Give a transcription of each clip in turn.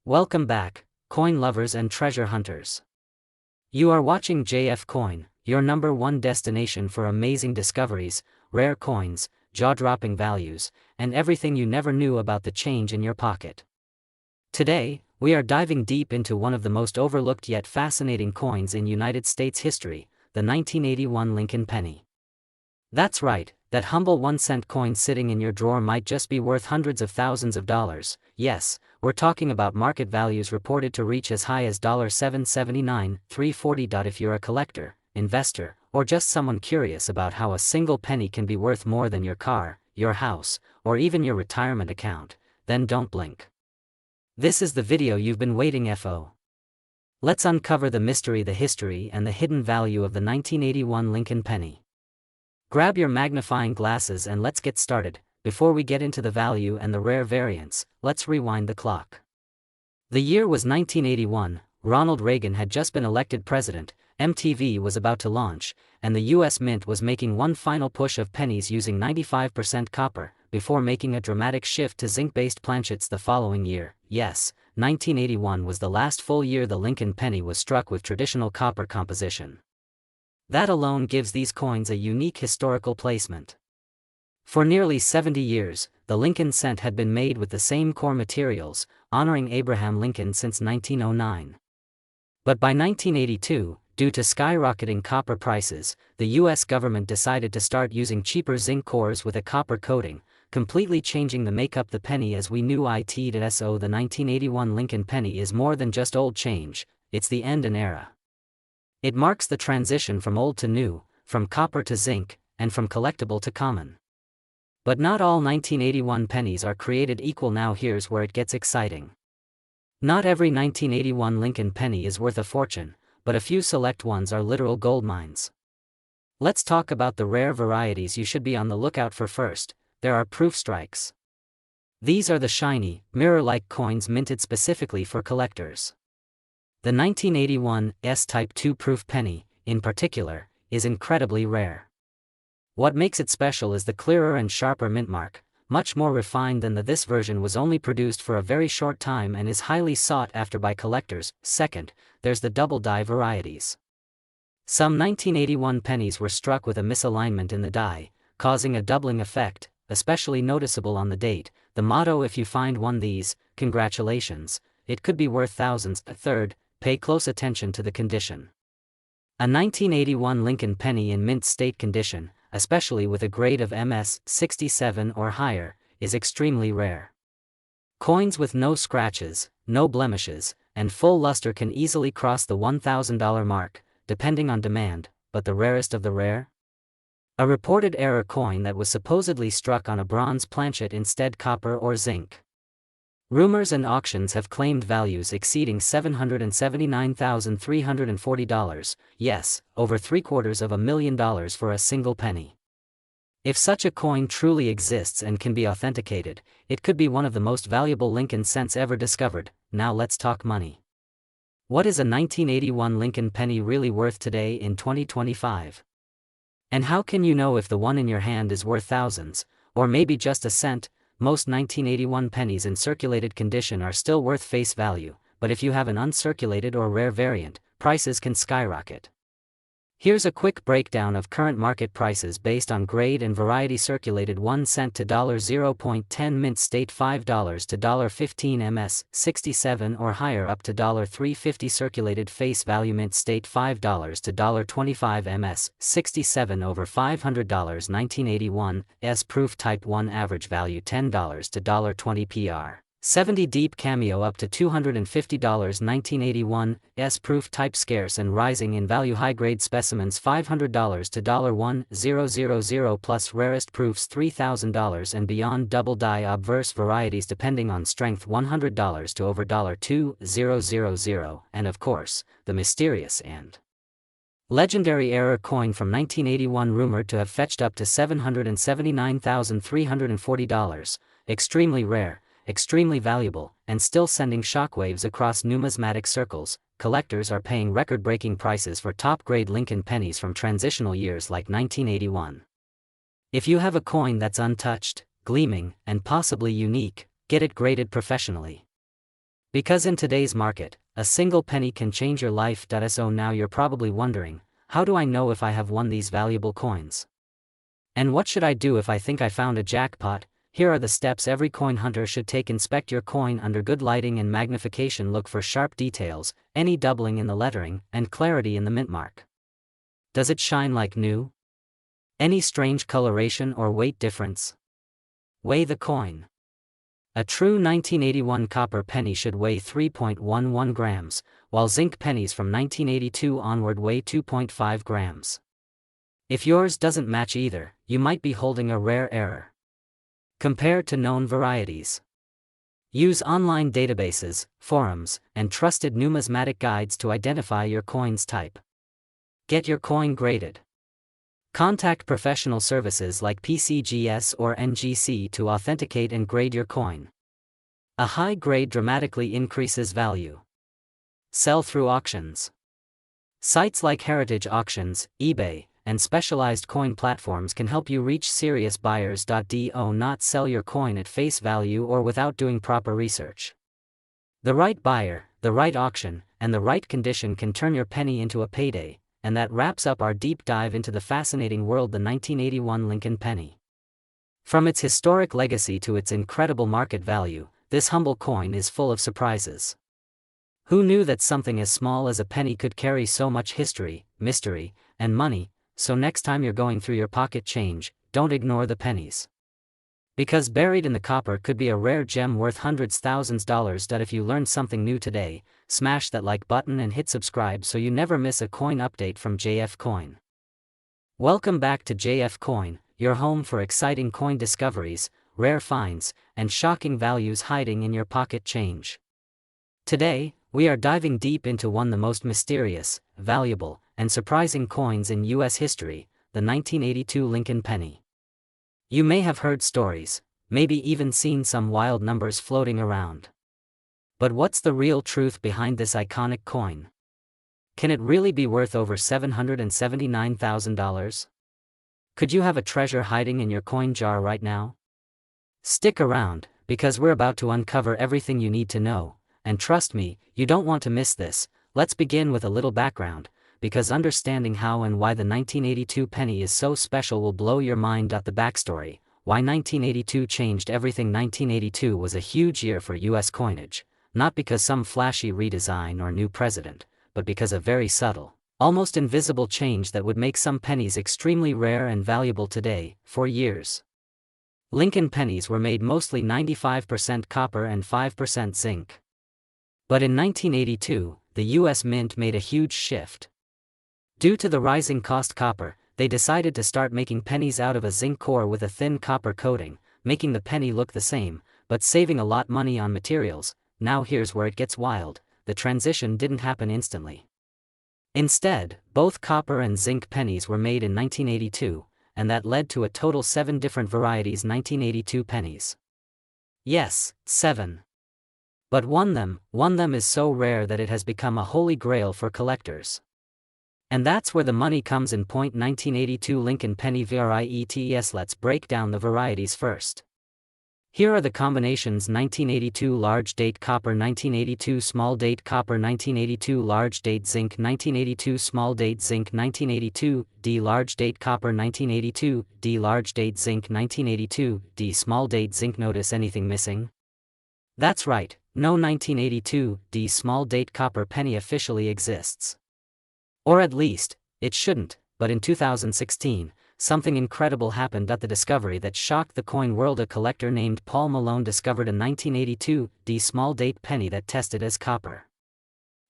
Welcome back, coin lovers and treasure hunters. You are watching JF Coin, your number one destination for amazing discoveries, rare coins, jaw-dropping values, and everything you never knew about the change in your pocket. Today, we are diving deep into one of the most overlooked yet fascinating coins in United States history, the 1981 Lincoln penny. That's right, that humble 1-cent coin sitting in your drawer might just be worth hundreds of thousands of dollars. Yes, we're talking about market values reported to reach as high as $779, $340. If you're a collector, investor, or just someone curious about how a single penny can be worth more than your car, your house, or even your retirement account, then don't blink. This is the video you've been waiting for. Let's uncover the mystery, the history, and the hidden value of the 1981 Lincoln penny. Grab your magnifying glasses and let's get started. Before we get into the value and the rare variants, let's rewind the clock. The year was 1981, Ronald Reagan had just been elected president, MTV was about to launch, and the US Mint was making one final push of pennies using 95% copper, before making a dramatic shift to zinc-based planchets the following year. Yes, 1981 was the last full year the Lincoln penny was struck with traditional copper composition. That alone gives these coins a unique historical placement. For nearly 70 years, the Lincoln cent had been made with the same core materials, honoring Abraham Lincoln since 1909. But by 1982, due to skyrocketing copper prices, the US government decided to start using cheaper zinc cores with a copper coating, completely changing the makeup the penny as we knew it. So the 1981 Lincoln penny is more than just old change, it's the end of an era. It marks the transition from old to new, from copper to zinc, and from collectible to common. But not all 1981 pennies are created equal. Now here's where it gets exciting. Not every 1981 Lincoln penny is worth a fortune, but a few select ones are literal gold mines. Let's talk about the rare varieties you should be on the lookout for. First, there are proof strikes. These are the shiny, mirror-like coins minted specifically for collectors. The 1981 S-Type 2 proof penny, in particular, is incredibly rare. What makes it special is the clearer and sharper mint mark, much more refined than this version was only produced for a very short time and is highly sought after by collectors. Second, there's the double die varieties. Some 1981 pennies were struck with a misalignment in the die, causing a doubling effect, especially noticeable on the date. The motto: if you find one these, congratulations, it could be worth thousands. Third, pay close attention to the condition. A 1981 Lincoln penny in mint state condition, especially with a grade of MS 67 or higher, is extremely rare. Coins with no scratches, no blemishes, and full luster can easily cross the $1,000 mark, depending on demand, but the rarest of the rare? A reported error coin that was supposedly struck on a bronze planchet instead copper or zinc. Rumors and auctions have claimed values exceeding $779,340, yes, over $750,000 for a single penny. If such a coin truly exists and can be authenticated, it could be one of the most valuable Lincoln cents ever discovered. Now let's talk money. What is a 1981 Lincoln penny really worth today in 2025? And how can you know if the one in your hand is worth thousands, or maybe just a cent? Most 1981 pennies in circulated condition are still worth face value, but if you have an uncirculated or rare variant, prices can skyrocket. Here's a quick breakdown of current market prices based on grade and variety. Circulated 1 cent to $0.10 mint state, $5 to $15 MS 67 or higher up to $3.50. Circulated face value mint state, $5 to $25 MS 67 over $500. 1981 S proof type 1 average value $10 to $20 PR 70 deep cameo up to $250. 1981 S proof type scarce and rising in value. High grade specimens $500 to $1,000 plus rarest proofs $3,000 and beyond. Double die obverse varieties depending on strength $100 to over $2,000, and of course, the mysterious and legendary error coin from 1981 rumored to have fetched up to $779,340, extremely rare, extremely valuable, and still sending shockwaves across numismatic circles. Collectors are paying record-breaking prices for top-grade Lincoln pennies from transitional years like 1981. If you have a coin that's untouched, gleaming, and possibly unique, get it graded professionally. Because in today's market, a single penny can change your life. So now you're probably wondering, how do I know if I have won these valuable coins? And what should I do if I think I found a jackpot? Here are the steps every coin hunter should take. Inspect your coin under good lighting and magnification. Look for sharp details, any doubling in the lettering, and clarity in the mint mark. Does it shine like new? Any strange coloration or weight difference? Weigh the coin. A true 1981 copper penny should weigh 3.11 grams, while zinc pennies from 1982 onward weigh 2.5 grams. If yours doesn't match either, you might be holding a rare error. Compare to known varieties. Use online databases, forums, and trusted numismatic guides to identify your coin's type. Get your coin graded. Contact professional services like PCGS or NGC to authenticate and grade your coin. A high grade dramatically increases value. Sell through auctions. Sites like Heritage Auctions, eBay, and specialized coin platforms can help you reach serious buyers. Do not sell your coin at face value or without doing proper research. The right buyer, the right auction, and the right condition can turn your penny into a payday. And that wraps up our deep dive into the fascinating world, the 1981 Lincoln penny. From its historic legacy to its incredible market value, this humble coin is full of surprises. Who knew that something as small as a penny could carry so much history, mystery, and money? So next time you're going through your pocket change, don't ignore the pennies. Because buried in the copper could be a rare gem worth hundreds thousands dollars. If you learned something new today, smash that like button and hit subscribe so you never miss a coin update from JF Coin. Welcome back to JF Coin, your home for exciting coin discoveries, rare finds, and shocking values hiding in your pocket change. Today, we are diving deep into one of the most mysterious, valuable, and surprising coins in U.S. history, the 1982 Lincoln penny. You may have heard stories, maybe even seen some wild numbers floating around. But what's the real truth behind this iconic coin? Can it really be worth over $779,000? Could you have a treasure hiding in your coin jar right now? Stick around, because we're about to uncover everything you need to know, and trust me, you don't want to miss this. Let's begin with a little background, because understanding how and why the 1982 penny is so special will blow your mind. The backstory, why 1982 changed everything. 1982 was a huge year for U.S. coinage, not because some flashy redesign or new president, but because a very subtle, almost invisible change that would make some pennies extremely rare and valuable today. For years, Lincoln pennies were made mostly 95% copper and 5% zinc. But in 1982, the U.S. Mint made a huge shift. Due to the rising cost copper, they decided to start making pennies out of a zinc core with a thin copper coating, making the penny look the same, but saving a lot money on materials. Now here's where it gets wild, the transition didn't happen instantly. Instead, both copper and zinc pennies were made in 1982, and that led to a total 7 different varieties 1982 pennies. Yes, 7. But one of them is so rare that it has become a holy grail for collectors. And that's where the money comes in. 1982 Lincoln penny varieties. Let's break down the varieties first. Here are the combinations: 1982 large date copper, 1982 small date copper, 1982 large date zinc, 1982 small date zinc, 1982 D large date copper, 1982 D large date zinc, 1982 D small date zinc. Notice anything missing? That's right, no 1982 D small date copper penny officially exists. Or at least, it shouldn't, but in 2016, something incredible happened at the discovery that shocked the coin world. A collector named Paul Malone discovered a 1982 D small date penny that tested as copper.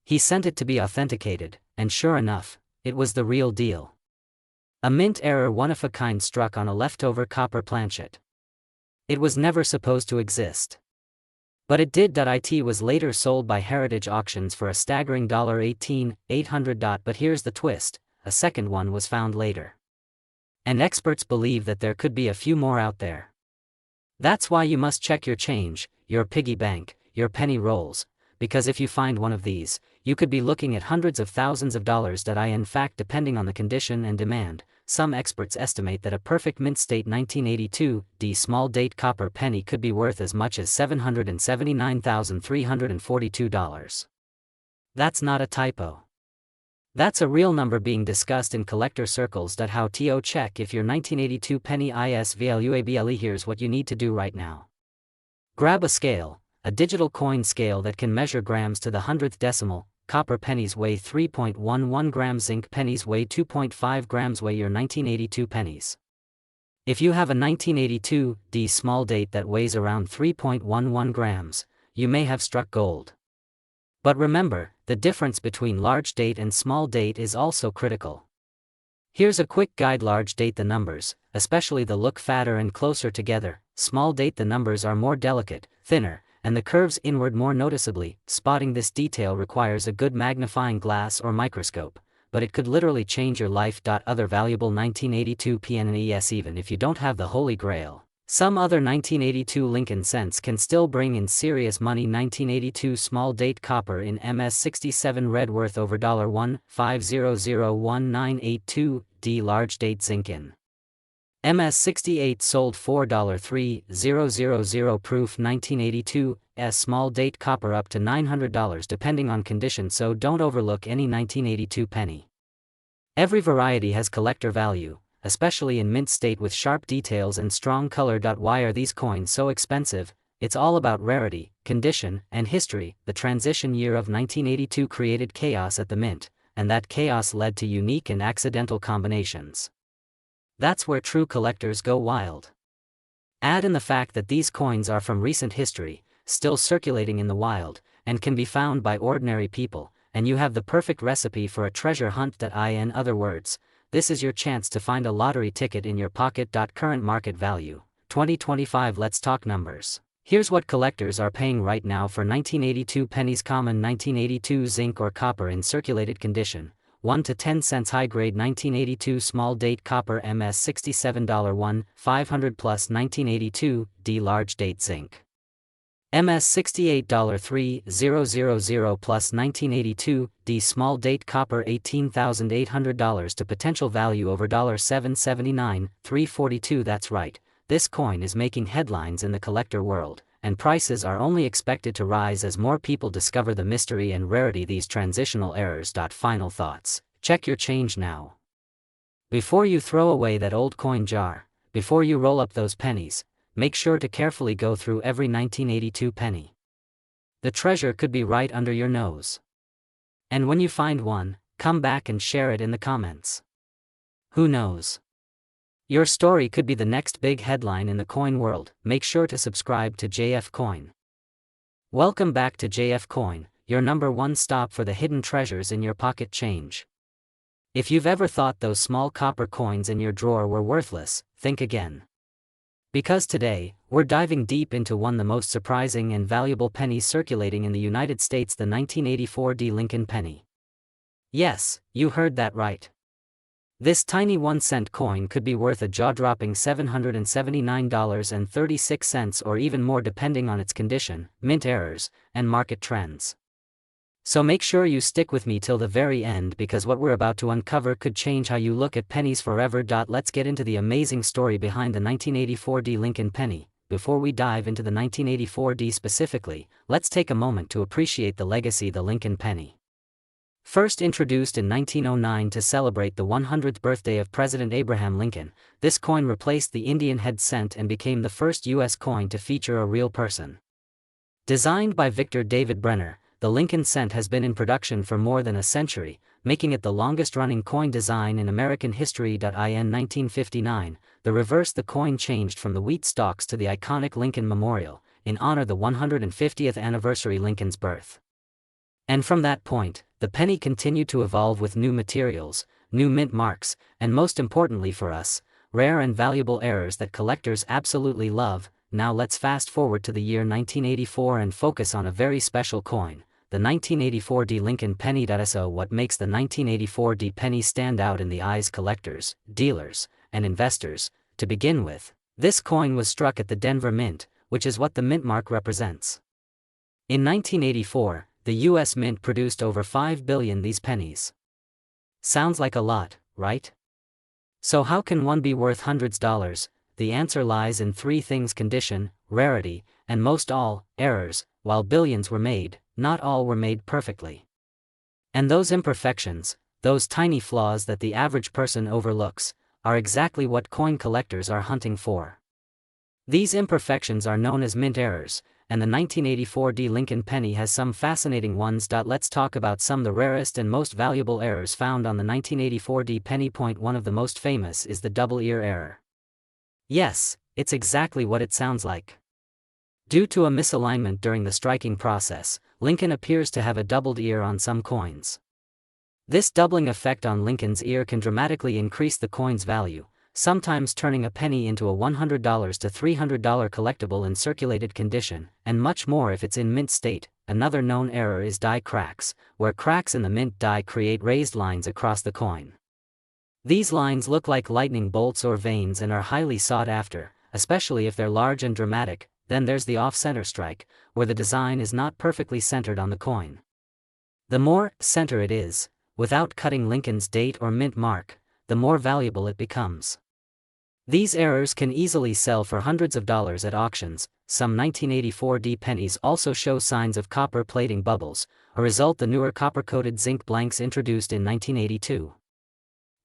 He sent it to be authenticated, and sure enough, it was the real deal. A mint error, one of a kind, struck on a leftover copper planchet. It was never supposed to exist. But it did. It was later sold by Heritage Auctions for a staggering $18,800. But here's the twist, a second one was found later. And experts believe that there could be a few more out there. That's why you must check your change, your piggy bank, your penny rolls, because if you find one of these, you could be looking at hundreds of thousands of dollars. In fact, depending on the condition and demand, some experts estimate that a perfect mint state 1982 D small date copper penny could be worth as much as $779,342. That's not a typo. That's a real number being discussed in collector circles. How to check if your 1982 penny is valuable? Here's what you need to do right now. Grab a scale, a digital coin scale that can measure grams to the 100th decimal. Copper pennies weigh 3.11 grams, zinc pennies weigh 2.5 grams. Weigh your 1982 pennies. If you have a 1982 D small date that weighs around 3.11 grams, you may have struck gold. But remember, the difference between large date and small date is also critical. Here's a quick guide. Large date, the numbers, especially the look fatter and closer together. Small date, the numbers are more delicate, thinner, and the curves inward more noticeably. Spotting this detail requires a good magnifying glass or microscope, but it could literally change your life. Other valuable 1982 pennies. Even if you don't have the Holy Grail, some other 1982 Lincoln cents can still bring in serious money. 1982 small date copper in MS67 red worth over $1,500,1982 D large date zinc in MS68 sold $4,300 proof 1982 S small date copper up to $900 depending on condition, so don't overlook any 1982 penny. Every variety has collector value, especially in mint state with sharp details and strong color. Why are these coins so expensive? It's all about rarity, condition, and history. The transition year of 1982 created chaos at the mint, and that chaos led to unique and accidental combinations. That's where true collectors go wild. Add in the fact that these coins are from recent history, still circulating in the wild, and can be found by ordinary people, and you have the perfect recipe for a treasure hunt. In other words, this is your chance to find a lottery ticket in your pocket. Current market value, 2025. Let's talk numbers. Here's what collectors are paying right now for 1982 pennies. Common 1982 zinc or copper in circulated condition, 1 to 10 cents. High grade 1982 small date copper MS67 1, 500 plus 1982 D large date zinc MS68 $3,000 plus 1982 D small date copper $18,800 to potential value over $779,342. That's right, this coin is making headlines in the collector world, and prices are only expected to rise as more people discover the mystery and rarity. These transitional errors. Final thoughts. Check your change now. Before you throw away that old coin jar, before you roll up those pennies, make sure to carefully go through every 1982 penny. The treasure could be right under your nose. And when you find one, come back and share it in the comments. Who knows? Your story could be the next big headline in the coin world. Make sure to subscribe to JF Coin. Welcome back to JF Coin, your #1 stop for the hidden treasures in your pocket change. If you've ever thought those small copper coins in your drawer were worthless, think again. Because today, we're diving deep into one of the most surprising and valuable pennies circulating in the United States, the 1984 D Lincoln penny. Yes, you heard that right. This tiny 1-cent coin could be worth a jaw-dropping $779.36 or even more depending on its condition, mint errors, and market trends. So make sure you stick with me till the very end, because what we're about to uncover could change how you look at pennies forever. Let's get into the amazing story behind the 1984 D Lincoln penny. Before we dive into the 1984 D specifically, let's take a moment to appreciate the legacy of the Lincoln penny. First introduced in 1909 to celebrate the 100th birthday of President Abraham Lincoln, this coin replaced the Indian head cent and became the first U.S. coin to feature a real person. Designed by Victor David Brenner, the Lincoln cent has been in production for more than a century, making it the longest-running coin design in American history. In 1959, the coin changed from the wheat stalks to the iconic Lincoln Memorial, in honor of the 150th anniversary Lincoln's birth. And from that point, the penny continued to evolve with new materials, new mint marks, and most importantly for us, rare and valuable errors that collectors absolutely love. Now let's fast forward to the year 1984 and focus on a very special coin, the 1984 D Lincoln penny. So what makes the 1984 D penny stand out in the eyes of collectors, dealers, and investors? To begin with, this coin was struck at the Denver Mint, which is what the mint mark represents. In 1984, the U.S. Mint produced over 5 billion these pennies. Sounds like a lot, right? So how can one be worth hundreds of dollars? The answer lies in three things: condition, rarity, and most all, errors. While billions were made, not all were made perfectly. And those imperfections, those tiny flaws that the average person overlooks, are exactly what coin collectors are hunting for. These imperfections are known as mint errors, and the 1984 D Lincoln penny has some fascinating ones. Let's talk about some of the rarest and most valuable errors found on the 1984 D penny. Point one of the most famous is the double ear error. Yes, it's exactly what it sounds like. Due to a misalignment during the striking process, Lincoln appears to have a doubled ear on some coins. This doubling effect on Lincoln's ear can dramatically increase the coin's value, sometimes turning a penny into a $100 to $300 collectible in circulated condition, and much more if it's in mint state. Another known error is die cracks, where cracks in the mint die create raised lines across the coin. These lines look like lightning bolts or veins and are highly sought after, especially if they're large and dramatic. Then there's the off-center strike, where the design is not perfectly centered on the coin. The more center it is, without cutting Lincoln's date or mint mark, the more valuable it becomes. These errors can easily sell for hundreds of dollars at auctions. Some 1984 D pennies also show signs of copper plating bubbles, a result the newer copper-coated zinc blanks introduced in 1982.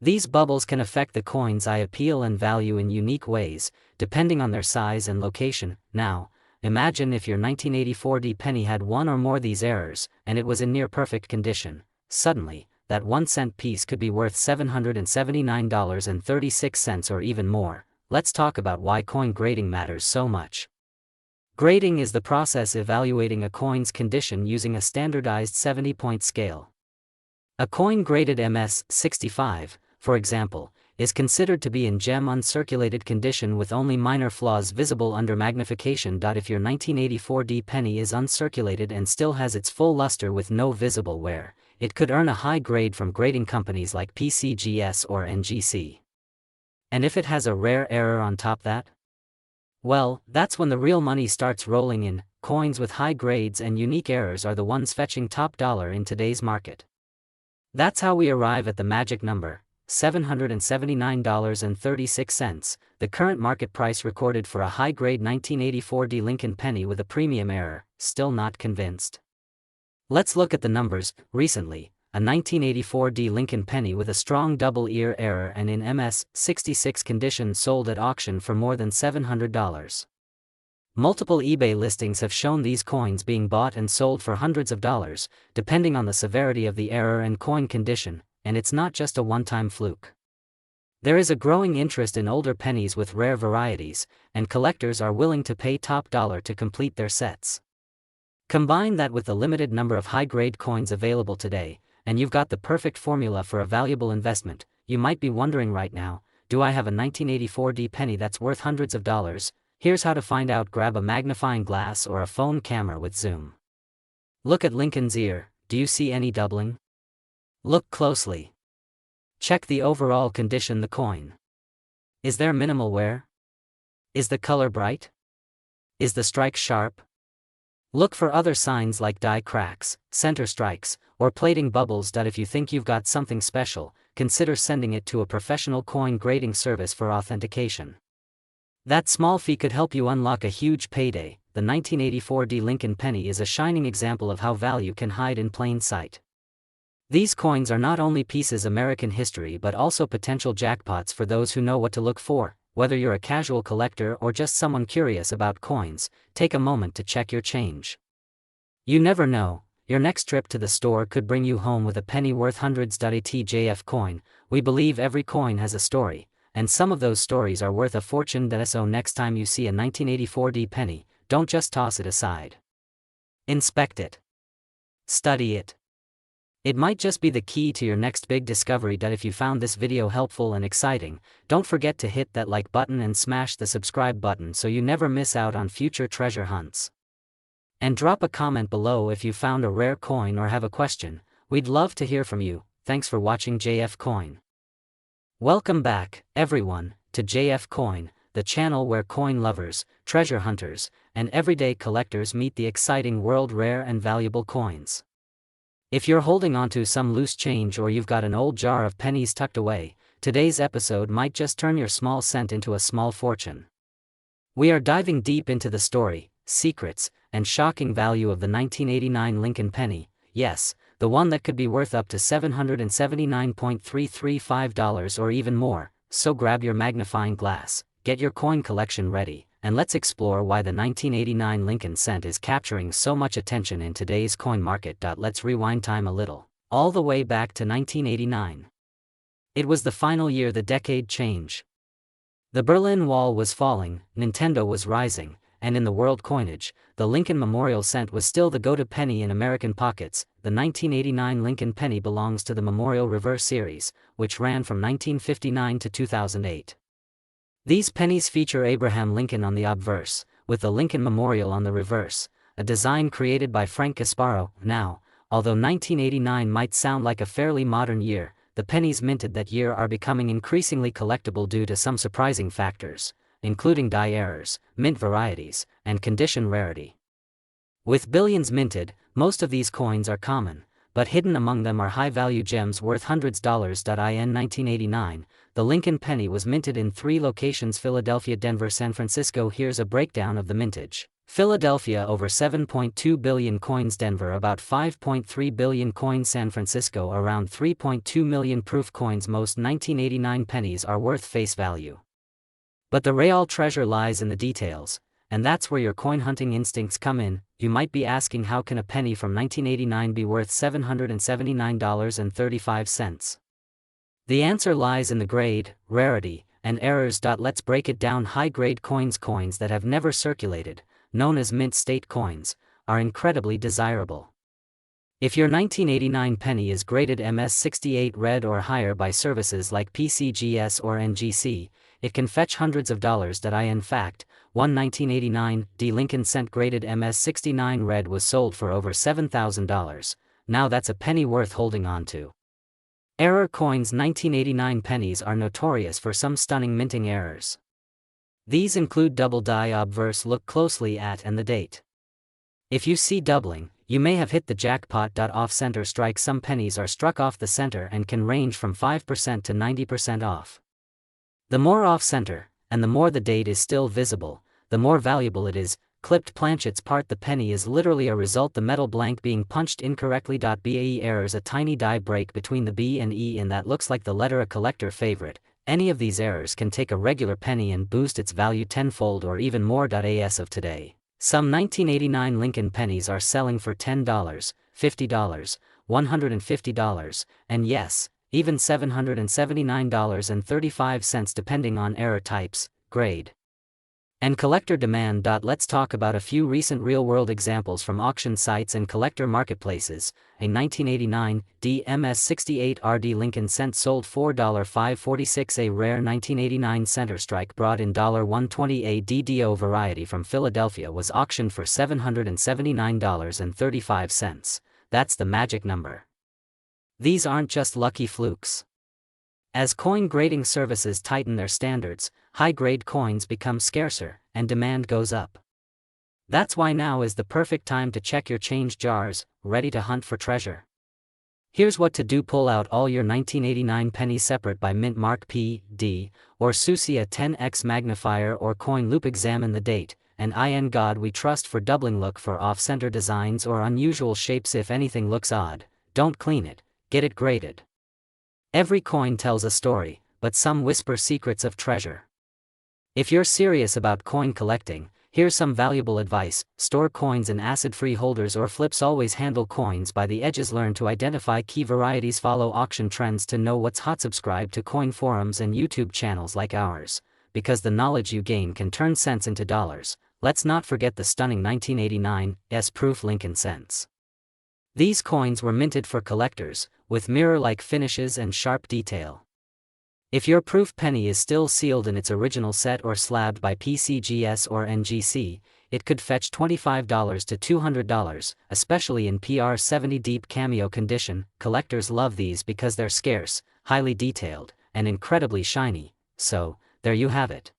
These bubbles can affect the coin's eye appeal and value in unique ways, depending on their size and location. Now, imagine if your 1984 D penny had one or more of these errors, and it was in near-perfect condition. Suddenly, that 1-cent piece could be worth $779.36 or even more. Let's talk about why coin grading matters so much. Grading is the process evaluating a coin's condition using a standardized 70-point scale. A coin graded MS-65, for example, is considered to be in gem uncirculated condition with only minor flaws visible under magnification. If your 1984 D penny is uncirculated and still has its full luster with no visible wear, it could earn a high grade from grading companies like PCGS or NGC. And if it has a rare error on top that? Well, that's when the real money starts rolling in. Coins with high grades and unique errors are the ones fetching top dollar in today's market. That's how we arrive at the magic number, $779.36, the current market price recorded for a high-grade 1984 D Lincoln penny with a premium error. Still not convinced? Let's look at the numbers. Recently, a 1984 D Lincoln penny with a strong double ear error and in MS-66 condition sold at auction for more than $700. Multiple eBay listings have shown these coins being bought and sold for hundreds of dollars, depending on the severity of the error and coin condition, and it's not just a one-time fluke. There is a growing interest in older pennies with rare varieties, and collectors are willing to pay top dollar to complete their sets. Combine that with the limited number of high-grade coins available today, and you've got the perfect formula for a valuable investment. You might be wondering right now, do I have a 1984 D penny that's worth hundreds of dollars? Here's how to find out. Grab a magnifying glass or a phone camera with zoom. Look at Lincoln's ear. Do you see any doubling? Look closely. Check the overall condition of the coin. Is there minimal wear? Is the color bright? Is the strike sharp? Look for other signs like die cracks, center strikes, or plating bubbles. If you think you've got something special, consider sending it to a professional coin grading service for authentication. That small fee could help you unlock a huge payday. The 1984 D Lincoln penny is a shining example of how value can hide in plain sight. These coins are not only pieces of American history but also potential jackpots for those who know what to look for. Whether you're a casual collector or just someone curious about coins, take a moment to check your change. You never know, your next trip to the store could bring you home with a penny worth hundreds. At JF Coin, we believe every coin has a story, and some of those stories are worth a fortune. So next time you see a 1984 D penny, don't just toss it aside. Inspect it. Study it. It might just be the key to your next big discovery. If you found this video helpful and exciting, don't forget to hit that like button and smash the subscribe button so you never miss out on future treasure hunts. And drop a comment below if you found a rare coin or have a question. We'd love to hear from you. Thanks for watching JF Coin. Welcome back, everyone, to JF Coin, the channel where coin lovers, treasure hunters, and everyday collectors meet the exciting world rare and valuable coins. If you're holding onto some loose change or you've got an old jar of pennies tucked away, today's episode might just turn your small cent into a small fortune. We are diving deep into the story, secrets, and shocking value of the 1989 Lincoln penny, yes, the one that could be worth up to $779.335 or even more, so grab your magnifying glass, get your coin collection ready, and let's explore why the 1989 Lincoln cent is capturing so much attention in today's coin market. Let's rewind time a little, all the way back to 1989. It was the final year the decade change. The Berlin Wall was falling, Nintendo was rising, and in the world coinage, the Lincoln Memorial Cent was still the go-to penny in American pockets. The 1989 Lincoln penny belongs to the Memorial Reverse series, which ran from 1959 to 2008. These pennies feature Abraham Lincoln on the obverse, with the Lincoln Memorial on the reverse, a design created by Frank Gasparo. Now, although 1989 might sound like a fairly modern year, the pennies minted that year are becoming increasingly collectible due to some surprising factors, including die errors, mint varieties, and condition rarity. With billions minted, most of these coins are common, but hidden among them are high-value gems worth hundreds. In 1989, the Lincoln penny was minted in 3 locations: Philadelphia, Denver, San Francisco. Here's a breakdown of the mintage. Philadelphia over 7.2 billion coins, Denver about 5.3 billion coins, San Francisco around 3.2 million proof coins. Most 1989 pennies are worth face value. But the real treasure lies in the details, and that's where your coin hunting instincts come in. You might be asking, how can a penny from 1989 be worth $779.35? The answer lies in the grade, rarity, and errors. Let's break it down. High-grade coins that have never circulated, known as mint state coins, are incredibly desirable. If your 1989 penny is graded MS68 red or higher by services like PCGS or NGC, it can fetch hundreds of dollars. In fact, one 1989 Lincoln cent graded MS69 red was sold for over $7,000. Now that's a penny worth holding on to. Error coins. 1989 pennies are notorious for some stunning minting errors. These include double die obverse. Look closely at and the date. If you see doubling, you may have hit the jackpot. Off-center strike. Some pennies are struck off the center and can range from 5% to 90% off. The more off-center, and the more the date is still visible, the more valuable it is. Clipped planchets. Part the penny is literally a result, the metal blank being punched incorrectly. BAE errors. A tiny die break between the B and E in that looks like the letter, a collector favorite. Any of these errors can take a regular penny and boost its value tenfold or even more. As of today, some 1989 Lincoln pennies are selling for $10, $50, $150, and yes, even $779.35 depending on error types, grade, and collector demand. Let's talk about a few recent real-world examples from auction sites and collector marketplaces. A 1989 MS68 RD Lincoln cent sold $4.546. A rare 1989 center strike brought in $1.20. A DDO variety from Philadelphia was auctioned for $779.35. That's the magic number. These aren't just lucky flukes. As coin grading services tighten their standards, high-grade coins become scarcer, and demand goes up. That's why now is the perfect time to check your change jars, ready to hunt for treasure. Here's what to do: pull out all your 1989 pennies separate by mint mark P, D, or SUSI a 10x magnifier or coin loop. Examine the date, and in God we trust for doubling. Look for off-center designs or unusual shapes. If anything looks odd, don't clean it, get it graded. Every coin tells a story, but some whisper secrets of treasure. If you're serious about coin collecting, here's some valuable advice: store coins in acid-free holders or flips. Always handle coins by the edges. Learn to identify key varieties. Follow auction trends to know what's hot. Subscribe to coin forums and YouTube channels like ours, because the knowledge you gain can turn cents into dollars. Let's not forget the stunning 1989 S-proof Lincoln cents. These coins were minted for collectors, with mirror-like finishes and sharp detail. If your proof penny is still sealed in its original set or slabbed by PCGS or NGC, it could fetch $25 to $200, especially in PR70 deep cameo condition. Collectors love these because they're scarce, highly detailed, and incredibly shiny. So, there you have it.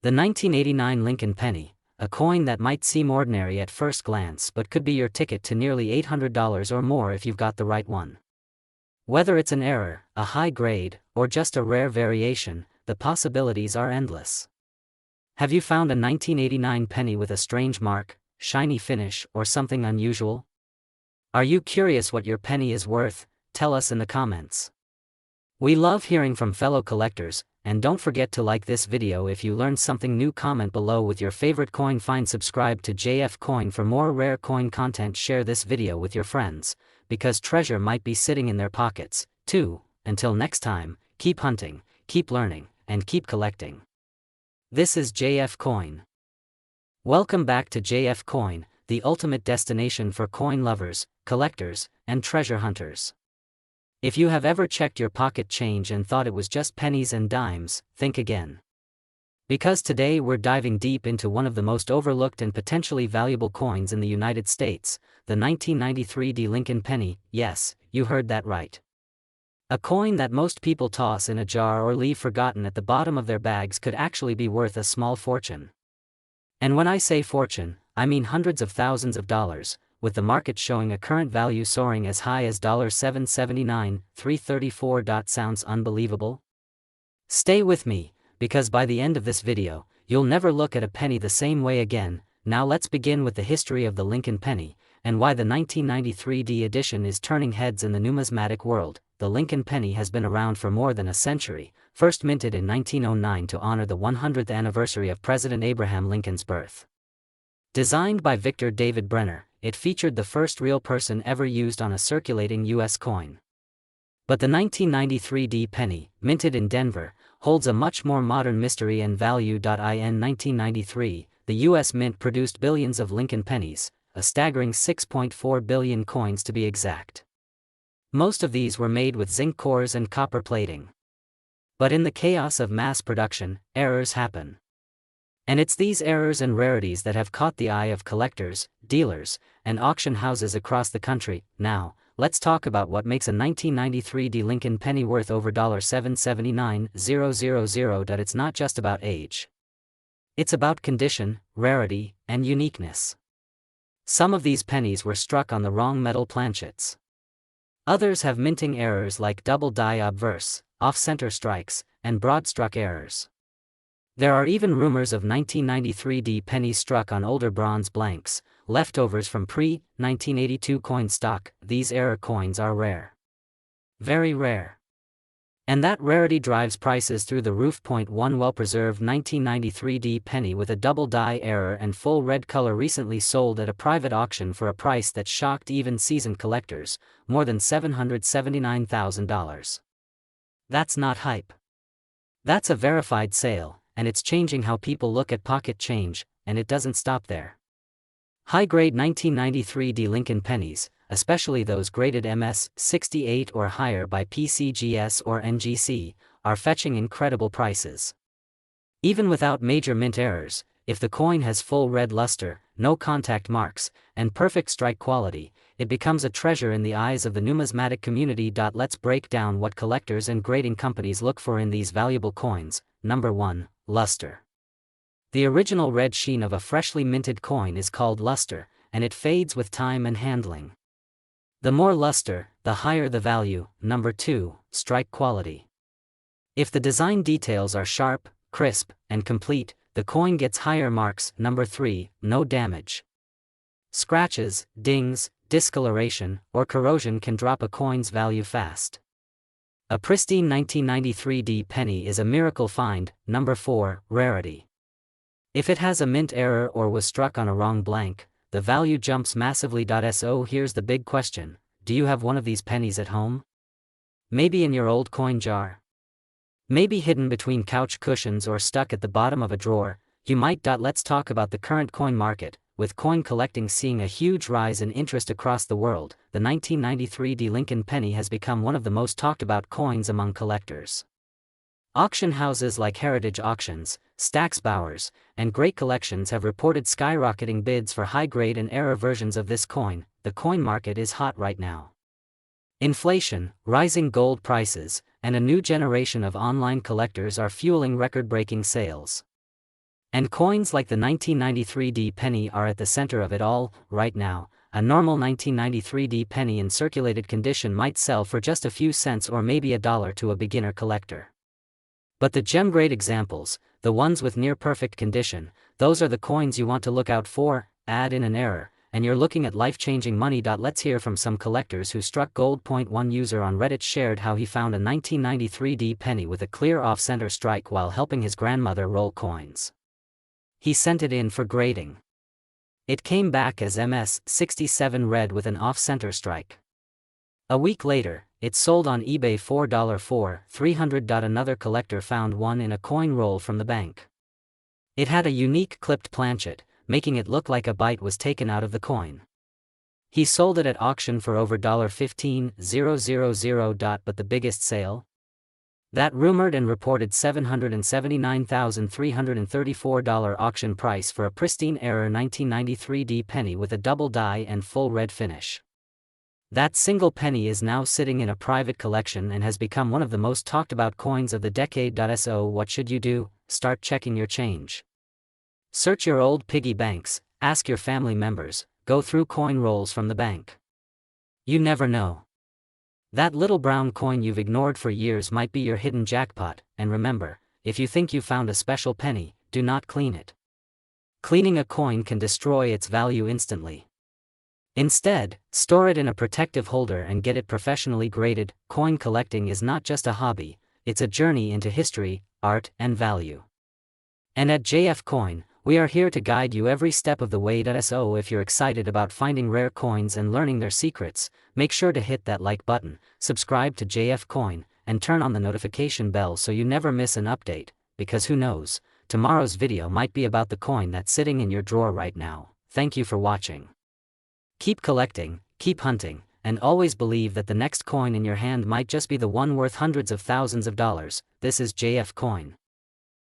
The 1989 Lincoln penny, a coin that might seem ordinary at first glance but could be your ticket to nearly $800 or more if you've got the right one. Whether it's an error, a high grade, or just a rare variation, the possibilities are endless. Have you found a 1989 penny with a strange mark, shiny finish, or something unusual? Are you curious what your penny is worth? Tell us in the comments. We love hearing from fellow collectors, and don't forget to like this video if you learned something new. Comment below with your favorite coin find. Subscribe to JF Coin for more rare coin content. Share this video with your friends, because treasure might be sitting in their pockets, too. Until next time, keep hunting, keep learning, and keep collecting. This is JF Coin. Welcome back to JF Coin, the ultimate destination for coin lovers, collectors, and treasure hunters. If you have ever checked your pocket change and thought it was just pennies and dimes, think again. Because today we're diving deep into one of the most overlooked and potentially valuable coins in the United States, the 1993 Lincoln penny. Yes, you heard that right. A coin that most people toss in a jar or leave forgotten at the bottom of their bags could actually be worth a small fortune. And when I say fortune, I mean hundreds of thousands of dollars, with the market showing a current value soaring as high as $779, $334. Sounds unbelievable? Stay with me, because by the end of this video, you'll never look at a penny the same way again. Now let's begin with the history of the Lincoln penny, and why the 1993 edition is turning heads in the numismatic world. The Lincoln penny has been around for more than a century, first minted in 1909 to honor the 100th anniversary of President Abraham Lincoln's birth. Designed by Victor David Brenner, it featured the first real person ever used on a circulating U.S. coin. But the 1993 penny, minted in Denver, holds a much more modern mystery and value. In 1993, the U.S. Mint produced billions of Lincoln pennies, a staggering 6.4 billion coins to be exact. Most of these were made with zinc cores and copper plating. But in the chaos of mass production, errors happen. And it's these errors and rarities that have caught the eye of collectors, dealers, and auction houses across the country. Now, let's talk about what makes a 1993 Lincoln penny worth over $779,000. It's not just about age. It's about condition, rarity, and uniqueness. Some of these pennies were struck on the wrong metal planchets. Others have minting errors like double die obverse, off-center strikes, and broad-struck errors. There are even rumors of 1993 pennies struck on older bronze blanks, leftovers from pre-1982 coin stock. These error coins are rare. Very rare. And that rarity drives prices through the roof. One well-preserved 1993 penny with a double die error and full red color recently sold at a private auction for a price that shocked even seasoned collectors, more than $779,000. That's not hype. That's a verified sale, and it's changing how people look at pocket change, and it doesn't stop there. High-grade 1993 Lincoln pennies, especially those graded MS 68 or higher by PCGS or NGC, are fetching incredible prices. Even without major mint errors, if the coin has full red luster, no contact marks, and perfect strike quality, it becomes a treasure in the eyes of the numismatic community. Let's break down what collectors and grading companies look for in these valuable coins. Number 1. Luster. The original red sheen of a freshly minted coin is called luster, and it fades with time and handling. The more luster, the higher the value. Number 2. Strike quality. If the design details are sharp, crisp, and complete, the coin gets higher marks. Number 3. No damage. Scratches, dings, discoloration, or corrosion can drop a coin's value fast. A pristine 1993 penny is a miracle find. Number 4. Rarity. If it has a mint error or was struck on a wrong blank, the value jumps massively. So here's the big question: do you have one of these pennies at home? Maybe in your old coin jar? Maybe hidden between couch cushions or stuck at the bottom of a drawer? You might. Let's talk about the current coin market. With coin collecting seeing a huge rise in interest across the world, the 1993 Lincoln penny has become one of the most talked about coins among collectors. Auction houses like Heritage Auctions, Stack's Bowers, and Great Collections have reported skyrocketing bids for high-grade and error versions of this coin. The coin market is hot right now. Inflation, rising gold prices, and a new generation of online collectors are fueling record-breaking sales. And coins like the 1993 penny are at the center of it all. Right now, a normal 1993 penny in circulated condition might sell for just a few cents or maybe $1 to a beginner collector. But the gem-grade examples, the ones with near-perfect condition, those are the coins you want to look out for. Add in an error, and you're looking at life-changing money. Let's hear from some collectors who struck gold. One user on Reddit shared how he found a 1993 penny with a clear off-center strike while helping his grandmother roll coins. He sent it in for grading. It came back as MS67 red with an off-center strike. A week later, it sold on eBay for $300. Another collector found one in a coin roll from the bank. It had a unique clipped planchet, making it look like a bite was taken out of the coin. He sold it at auction for over $15,000. But the biggest sale? That rumored and reported $779,334 auction price for a pristine error 1993 penny with a double die and full red finish. That single penny is now sitting in a private collection and has become one of the most talked about coins of the decade. So what should you do? Start checking your change. Search your old piggy banks, ask your family members, go through coin rolls from the bank. You never know. That little brown coin you've ignored for years might be your hidden jackpot. And remember, if you think you found a special penny, do not clean it. Cleaning a coin can destroy its value instantly. Instead, store it in a protective holder and get it professionally graded. Coin collecting is not just a hobby, it's a journey into history, art, and value. And at JF Coin, we are here to guide you every step of the way. So if you're excited about finding rare coins and learning their secrets, make sure to hit that like button, subscribe to JF Coin, and turn on the notification bell so you never miss an update, because who knows, tomorrow's video might be about the coin that's sitting in your drawer right now. Thank you for watching. Keep collecting, keep hunting, and always believe that the next coin in your hand might just be the one worth hundreds of thousands of dollars. This is JF Coin.